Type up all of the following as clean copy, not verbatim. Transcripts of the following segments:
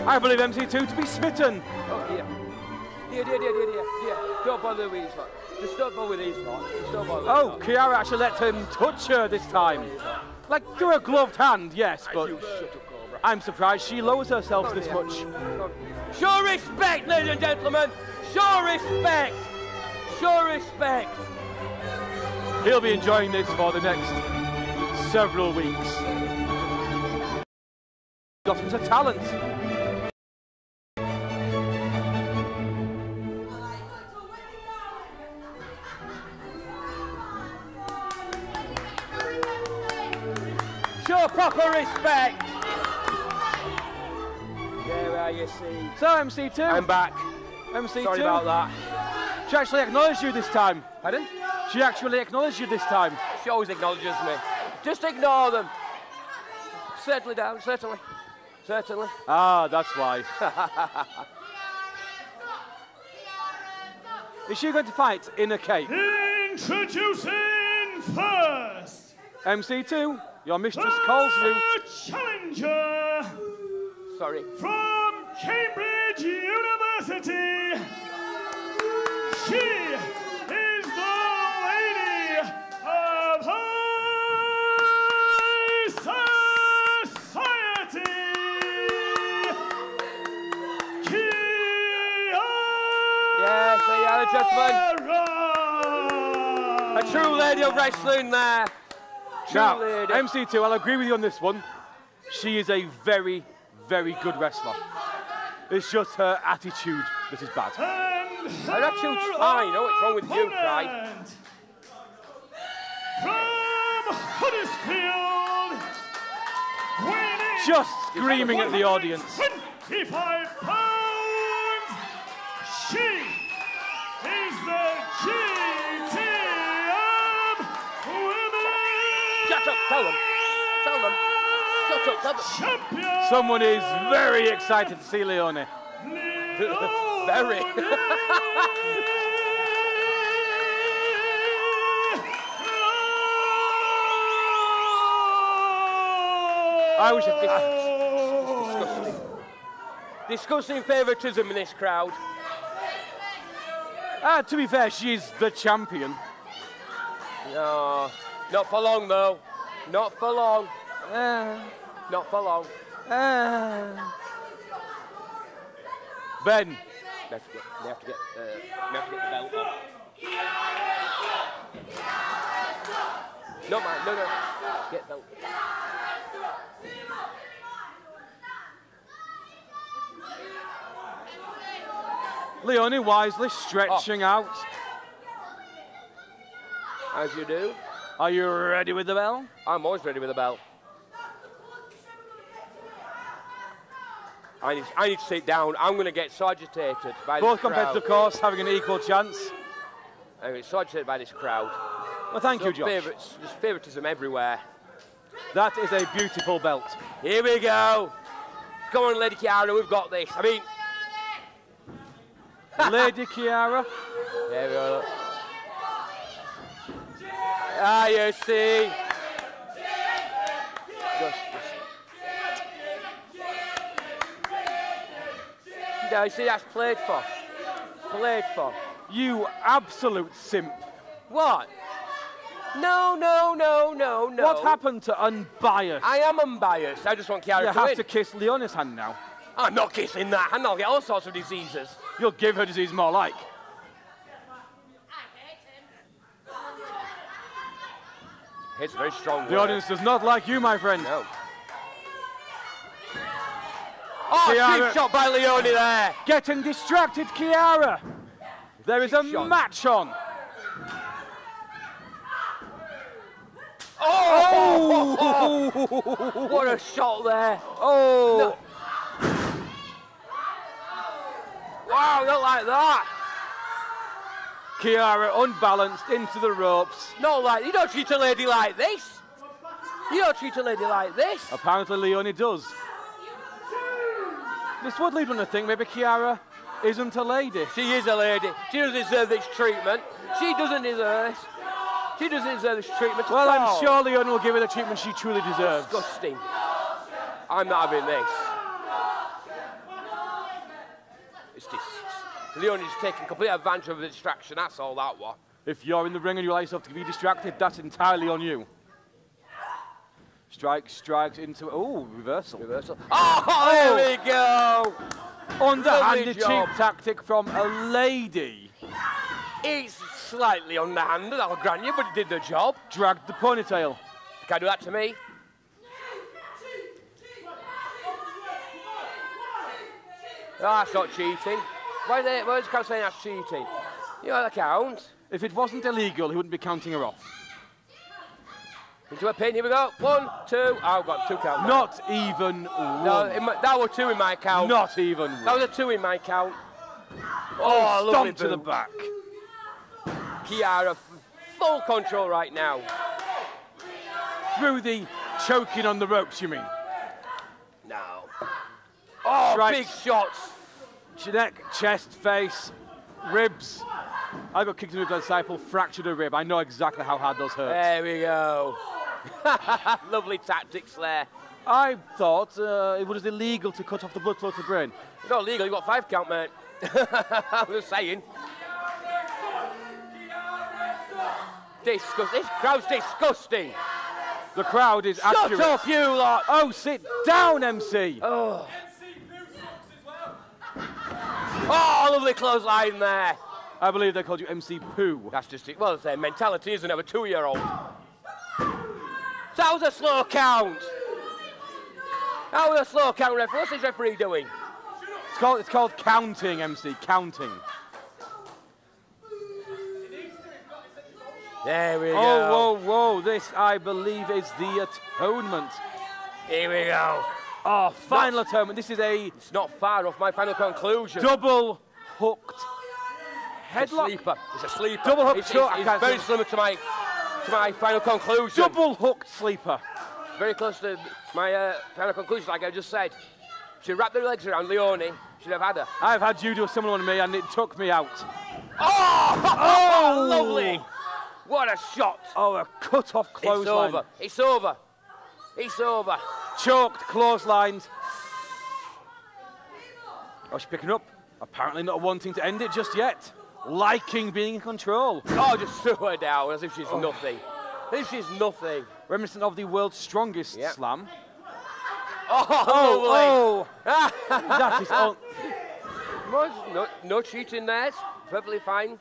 I believe MC2 to be smitten. Oh, dear. Dear. Don't bother with these lot. Just don't bother with these lot. Just don't bother with Oh, Kiara actually let him touch her this time. Like through a gloved hand, yes, but I'm surprised she lowers herself this much. Show respect, ladies and gentlemen. Show respect. Show respect. He'll be enjoying this for the next several weeks. Got into talent. Show proper respect. There are you see. So MC2. I'm back. MC2. Sorry about that. She actually acknowledged you this time. Pardon? She actually acknowledged you this time. She always acknowledges me. Just ignore them. Settle it down, certainly. Certainly. Ah, that's why. Is she going to fight in a cake? Introducing first, MC2, your mistress calls you. Challenger. Sorry. From Cambridge University. She is the Lady of High Society. Kiara. Yes, there you are, gentlemen. A true lady of wrestling there. Now, lady. MC2, I'll agree with you on this one. She is a very, very good wrestler. It's just her attitude that is bad. Her attitude's fine. Oh, what's wrong with you, Craig? From Huddersfield, weighing Just screaming at the audience. 25 pounds. She is the GTM Women. Shut up, tell them. Tell them. Shut up, tell them. Champion. Someone is very excited to see Leonie. Very. I wish it Disgusting. Disgusting favouritism in this crowd. To be fair, she is the champion. No, not for long though. Not for long. Not for long. Ben. We have to get the belt off. No, man, no. Get the belt. Leonie wisely stretching out. As you do. Are you ready with the bell? I'm always ready with the belt. I need to sit down. I'm going to get so agitated by Both this competitors, crowd. of course, having an equal chance. I'm getting so agitated by this crowd. Well, thank you, Josh. There's favouritism everywhere. That is a beautiful belt. Here we go. Come on, Lady Kiara, we've got this. I mean... Lady Kiara. There we go. Ah, you see. No, you see, that's played for. Played for. You absolute simp. What? No. What happened to unbiased? I am unbiased. I just want Kiara You to have win. to kiss Leonie's hand now. I'm not kissing that hand. I'll get all sorts of diseases. You'll give her disease more like. It's a very strong The word. audience does not like you, my friend. No. Oh, Kiara. cheap shot by Leonie there. Getting distracted, Kiara. There is a shot. match on. Oh! What a shot there. Oh. No. Wow, not like that. Kiara unbalanced into the ropes. Not like, you don't treat a lady like this. You don't treat a lady like this. Apparently Leonie does. This would lead one to think maybe Kiara isn't a lady. She is a lady. She doesn't deserve this treatment. She doesn't deserve this. She doesn't deserve this treatment. Well, at all. I'm sure Leonie will give her the treatment she truly deserves. Disgusting. I'm not having this. Leonie's taking complete advantage of the distraction, that's all that was. If you're in the ring and you allow yourself to be distracted, that's entirely on you. Strikes into... Oh, reversal. Oh, there we go! Underhanded cheap tactic from a lady. It's slightly underhanded, I'll grant you, but it did the job. Dragged the ponytail. You can't do that to me. Oh, that's not cheating. Why is the crowd saying that's cheating? You know that counts. If it wasn't illegal, he wouldn't be counting her off. Into a pin, here we go. 1, 2. Oh, I've got 2 counts. Not even one. No, that was 2 in my count. Not even one. That was a 2 in my count. Oh, lovely stomp to the back. Kiara, full control right now. Through the choking on the ropes, you mean? No. Oh, Strikes. big shots. Neck, chest, face, ribs. I got kicked in the disciple, fractured a rib. I know exactly how hard those hurt. There we go. Lovely tactics there. I thought it was illegal to cut off the blood flow to the brain. Not legal, you got 5 count, mate. I'm just saying. This crowd's disgusting. The crowd is accurate. Shut up, you lot. Oh, sit down, MC. Oh. Oh, lovely clothesline there. I believe they called you MC Poo. That's just it. Well, it's their mentality, isn't it, of a 2-year-old? That was a slow count. That was a slow count, referee. What's this referee doing? It's called counting, MC, counting. There we go. Oh, whoa. This, I believe, is the atonement. Here we go. Oh, final atonement. This is a... It's not far off my final conclusion. Double hooked headlock. It's a sleeper. Double hook choke. It's very similar to my final conclusion. Double hooked sleeper. Very close to my final conclusion, like I just said. She wrapped her legs around Leonie. She'd have had her. I've had you do a similar one to me, and it took me out. Oh, lovely. What a shot. Oh, a cut-off clothesline. It's over. It's over. Choked, clotheslined. Oh, she's picking up. Apparently not wanting to end it just yet. Liking being in control. Oh, just threw her down as if she's nothing. As if she's nothing. Reminiscent of the world's strongest slam. Oh, That is all. No cheating there. It's perfectly fine.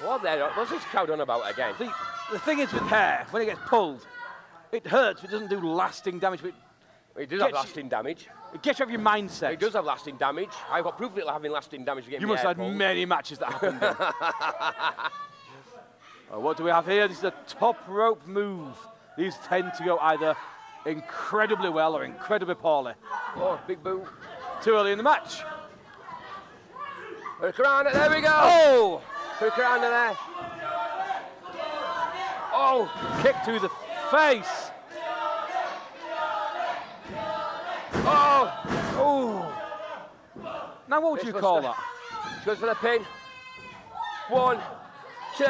What's this crowd on about again? The thing is with hair, when it gets pulled, it hurts, but it doesn't do lasting damage. But it does have lasting damage. It gets you out of your mindset. It does have lasting damage. I've got proof of it having lasting damage. You must have had many matches that happened. What do we have here? This is a top rope move. These tend to go either incredibly well or incredibly poorly. Oh, big boo. Too early in the match. Hurricanrana, there we go. Oh! Hurricanrana there. Oh, kick to the face. Oh. Now what would you call that? She goes for the pin. 1, 2.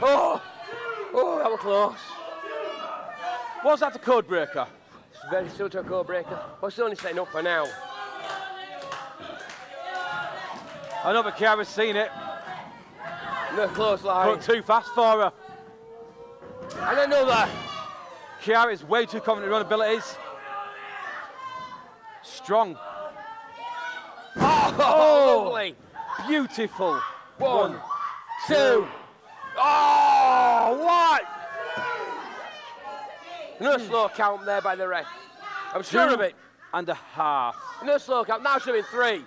Oh, that was close. Was that a code breaker? It's very similar to a code breaker. What's the only setting up for now? I know, but Kiara's seen it. No clothesline. But too fast for her. And another. Kiara is way too confident in her own abilities. Strong. Oh, lovely. Beautiful. 1, 2. Oh, what? No slow count there by the ref. I'm sure of it. 2.5. No slow count. Now should have been 3.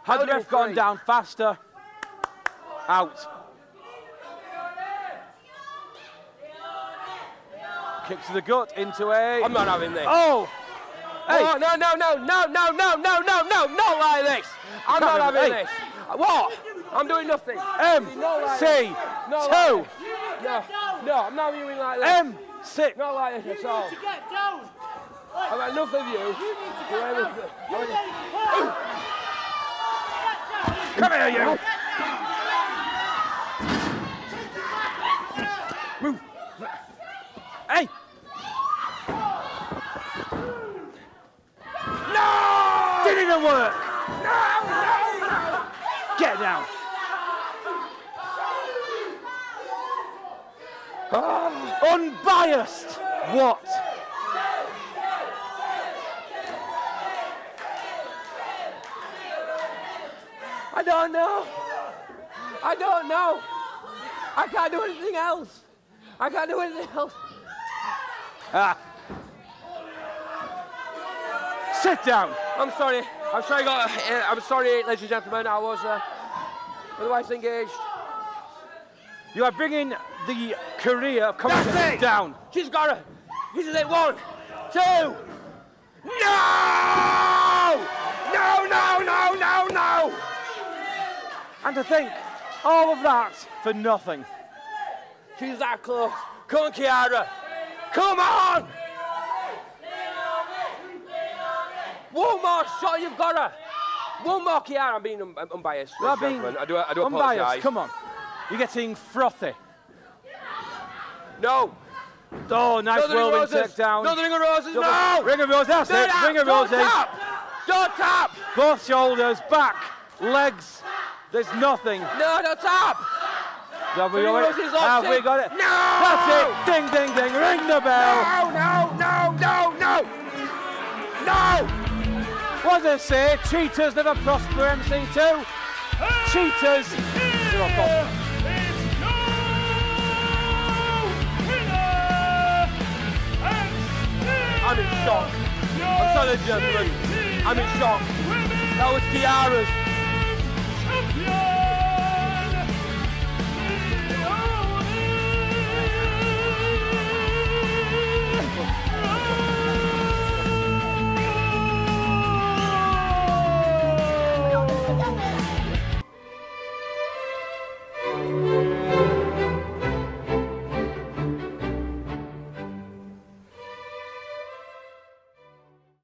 Had the ref gone down faster, out. Kick to the gut into a... I'm not having this. Oh! Hey. Oh, no, not like this. I'm not having this. What? I'm doing nothing. MC2. No, I'm not viewing like this. MC. Not like this at all. I've had enough of you. Come here, you. Move. Hey. didn't work. No. Get down. Unbiased. What? I don't know. I don't know. I can't do anything else. I can't do anything else. Sit down. I'm sorry. I'm sorry, I'm sorry, ladies and gentlemen. I was otherwise engaged. You are bringing the career of commentating down. She's got her. This is it. 1, 2. No! No, no, no, no, no! And to think, all of that for nothing. She's that close. Come on, Kiara. Come on! One more shot, you've got her. One more, Kiara. I'm being unbiased. You are being I do unbiased. apologise. Come on. You're getting frothy. No. Oh, nice whirling takedown. No, the ring of roses, no! Ring of roses, that's it. Ring of roses. Don't tap! Don't tap! Both shoulders, back, legs. There's nothing. No, don't tap! Have we got it? Have we got it? No! That's it. Ding, ding, ding. Ring the bell. No, no, no, no, no! No! What does it say? Cheaters never prosper, MC2. Cheaters never prosper. I'm in shock. I'm sorry, gentlemen. I'm in shock. That was Kiara's. Champion!